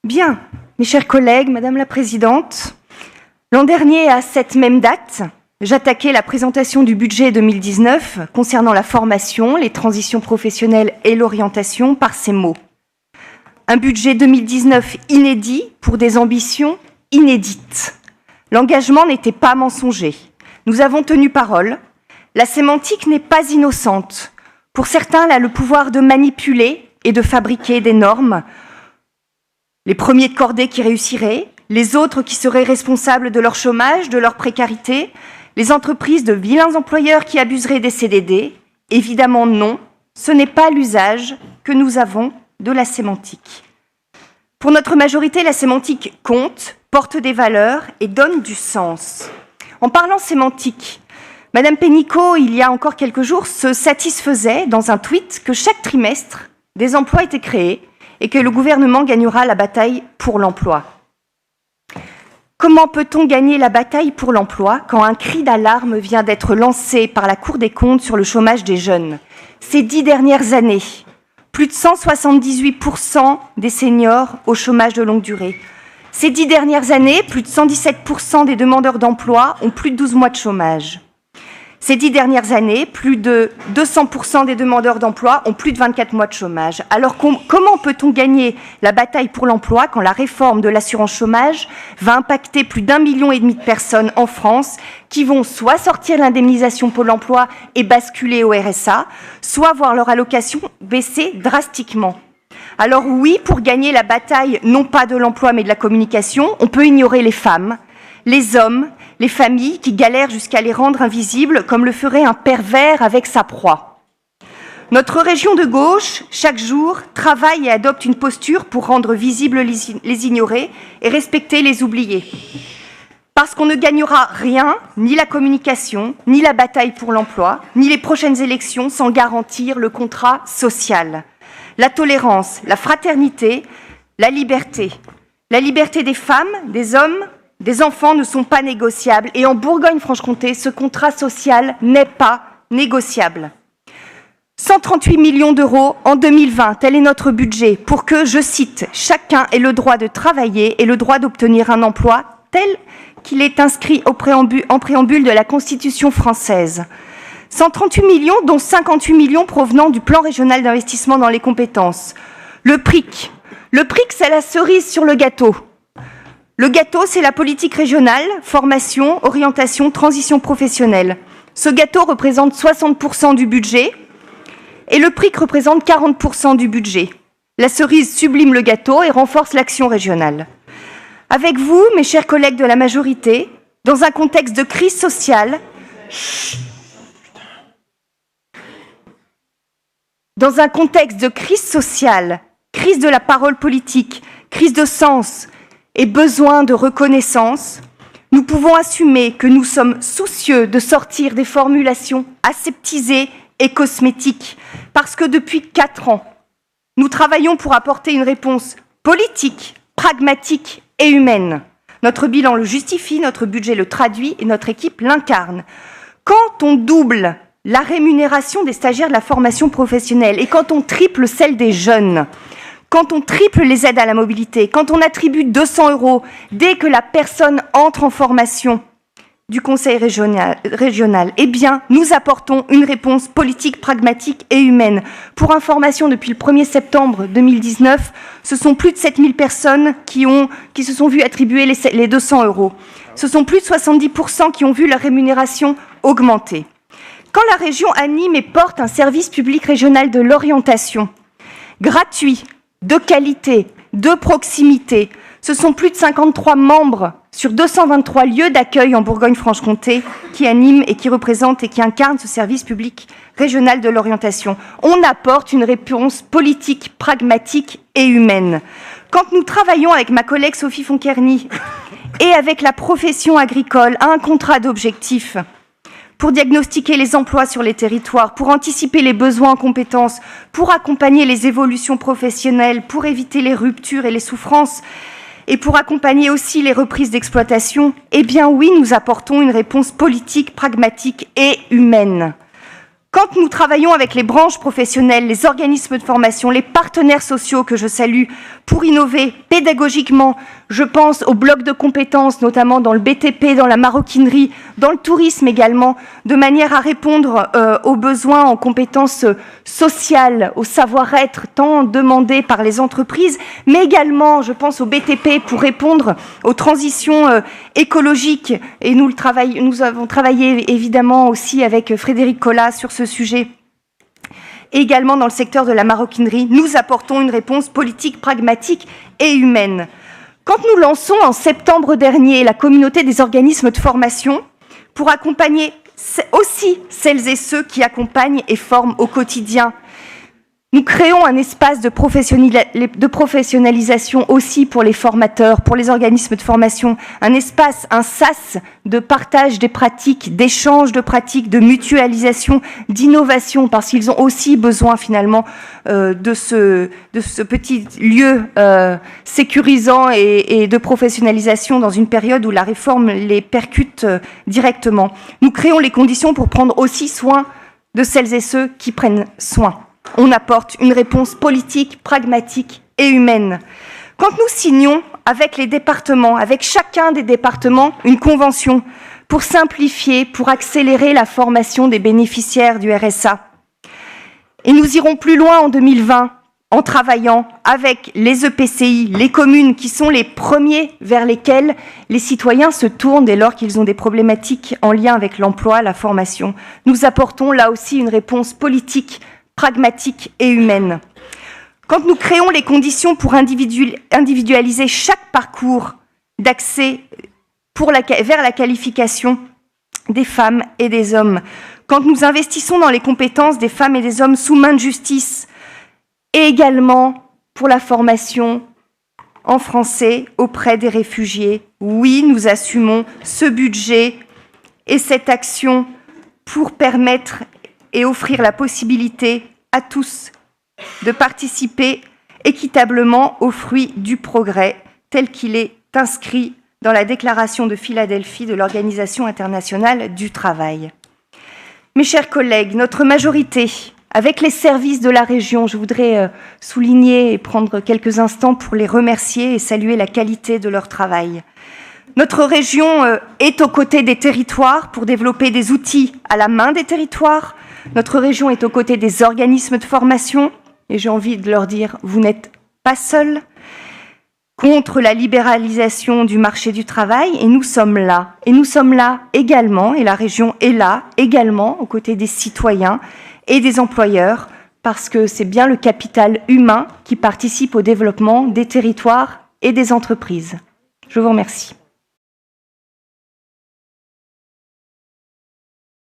Bien, mes chers collègues, Madame la Présidente, l'an dernier, à cette même date, j'attaquais la présentation du budget 2019 concernant la formation, les transitions professionnelles et l'orientation par ces mots. Un budget 2019 inédit pour des ambitions inédites. L'engagement n'était pas mensonger. Nous avons tenu parole. La sémantique n'est pas innocente. Pour certains, elle a le pouvoir de manipuler et de fabriquer des normes. Les premiers de cordée qui réussiraient, les autres qui seraient responsables de leur chômage, de leur précarité, les entreprises de vilains employeurs qui abuseraient des CDD. Évidemment non, ce n'est pas l'usage que nous avons de la sémantique. Pour notre majorité, la sémantique compte, porte des valeurs et donne du sens. En parlant sémantique, Madame Pénicaud, il y a encore quelques jours, se satisfaisait dans un tweet que chaque trimestre, des emplois étaient créés et que le gouvernement gagnera la bataille pour l'emploi. Comment peut-on gagner la bataille pour l'emploi quand un cri d'alarme vient d'être lancé par la Cour des comptes sur le chômage des jeunes? Ces 10 dernières années, plus de 178% des seniors au chômage de longue durée. Ces 10 dernières années, plus de 117% des demandeurs d'emploi ont plus de 12 mois de chômage. Ces 10 dernières années, plus de 200% des demandeurs d'emploi ont plus de 24 mois de chômage. Alors comment peut-on gagner la bataille pour l'emploi quand la réforme de l'assurance chômage va impacter plus d'1,5 million de personnes en France qui vont soit sortir de l'indemnisation Pôle emploi et basculer au RSA, soit voir leur allocation baisser drastiquement. Alors oui, pour gagner la bataille, non pas de l'emploi mais de la communication, on peut ignorer les femmes, les hommes, les familles qui galèrent jusqu'à les rendre invisibles, comme le ferait un pervers avec sa proie. Notre région de gauche, chaque jour, travaille et adopte une posture pour rendre visibles les ignorés et respecter les oubliés. Parce qu'on ne gagnera rien, ni la communication, ni la bataille pour l'emploi, ni les prochaines élections sans garantir le contrat social. La tolérance, la fraternité, la liberté. La liberté des femmes, des hommes, des enfants ne sont pas négociables. Et en Bourgogne-Franche-Comté, ce contrat social n'est pas négociable. 138 millions d'euros en 2020, tel est notre budget, pour que, je cite, « chacun ait le droit de travailler et le droit d'obtenir un emploi tel qu'il est inscrit en préambule de la Constitution française ». 138 millions, dont 58 millions provenant du plan régional d'investissement dans les compétences. Le PRIC, c'est la cerise sur le gâteau. Le gâteau, c'est la politique régionale, formation, orientation, transition professionnelle. Ce gâteau représente 60% du budget et le PRIC représente 40% du budget. La cerise sublime le gâteau et renforce l'action régionale. Avec vous, mes chers collègues de la majorité, dans un contexte de crise sociale, crise de la parole politique, crise de sens et besoin de reconnaissance, nous pouvons assumer que nous sommes soucieux de sortir des formulations aseptisées et cosmétiques, parce que depuis 4 ans, nous travaillons pour apporter une réponse politique, pragmatique et humaine. Notre bilan le justifie, notre budget le traduit et notre équipe l'incarne. Quand on double la rémunération des stagiaires de la formation professionnelle et quand on triple celle des jeunes, quand on triple les aides à la mobilité, quand on attribue 200 € dès que la personne entre en formation du conseil régional, eh bien, nous apportons une réponse politique, pragmatique et humaine. Pour information, depuis le 1er septembre 2019, ce sont plus de 7000 personnes qui se sont vues attribuer les 200 €. Ce sont plus de 70% qui ont vu leur rémunération augmenter. Quand la région anime et porte un service public régional de l'orientation, gratuit, de qualité, de proximité, ce sont plus de 53 membres sur 223 lieux d'accueil en Bourgogne-Franche-Comté qui animent et qui représentent et qui incarnent ce service public régional de l'orientation. On apporte une réponse politique, pragmatique et humaine. Quand nous travaillons avec ma collègue Sophie Fonkerny et avec la profession agricole à un contrat d'objectifs, pour diagnostiquer les emplois sur les territoires, pour anticiper les besoins en compétences, pour accompagner les évolutions professionnelles, pour éviter les ruptures et les souffrances, et pour accompagner aussi les reprises d'exploitation, eh bien oui, nous apportons une réponse politique, pragmatique et humaine. Quand nous travaillons avec les branches professionnelles, les organismes de formation, les partenaires sociaux que je salue pour innover pédagogiquement, je pense aux blocs de compétences, notamment dans le BTP, dans la maroquinerie, dans le tourisme également, de manière à répondre aux besoins en compétences sociales, au savoir-être tant demandé par les entreprises, mais également, je pense au BTP pour répondre aux transitions écologiques. Et nous avons travaillé évidemment aussi avec Frédéric Collat sur ce sujet. Et également dans le secteur de la maroquinerie, nous apportons une réponse politique, pragmatique et humaine. Quand nous lançons en septembre dernier la communauté des organismes de formation pour accompagner aussi celles et ceux qui accompagnent et forment au quotidien, nous créons un espace de professionnalisation aussi pour les formateurs, pour les organismes de formation, un espace, un sas de partage des pratiques, d'échange de pratiques, de mutualisation, d'innovation, parce qu'ils ont aussi besoin finalement de ce petit lieu sécurisant et de professionnalisation dans une période où la réforme les percute directement. Nous créons les conditions pour prendre aussi soin de celles et ceux qui prennent soin. On apporte une réponse politique, pragmatique et humaine. Quand nous signons avec les départements, avec chacun des départements, une convention pour simplifier, pour accélérer la formation des bénéficiaires du RSA, et nous irons plus loin en 2020 en travaillant avec les EPCI, les communes qui sont les premiers vers lesquels les citoyens se tournent dès lors qu'ils ont des problématiques en lien avec l'emploi, la formation. Nous apportons là aussi une réponse politique, pragmatique et humaine. Quand nous créons les conditions pour individualiser chaque parcours d'accès vers la qualification des femmes et des hommes, quand nous investissons dans les compétences des femmes et des hommes sous main de justice, et également pour la formation en français auprès des réfugiés, oui, nous assumons ce budget et cette action pour permettre et offrir la possibilité à tous de participer équitablement aux fruits du progrès tel qu'il est inscrit dans la Déclaration de Philadelphie de l'Organisation internationale du travail. Mes chers collègues, notre majorité, avec les services de la région, je voudrais souligner et prendre quelques instants pour les remercier et saluer la qualité de leur travail. Notre région est aux côtés des territoires pour développer des outils à la main des territoires. Notre région est aux côtés des organismes de formation, et j'ai envie de leur dire, vous n'êtes pas seuls, contre la libéralisation du marché du travail, et nous sommes là. Et nous sommes là également, et la région est là également, aux côtés des citoyens et des employeurs, parce que c'est bien le capital humain qui participe au développement des territoires et des entreprises. Je vous remercie.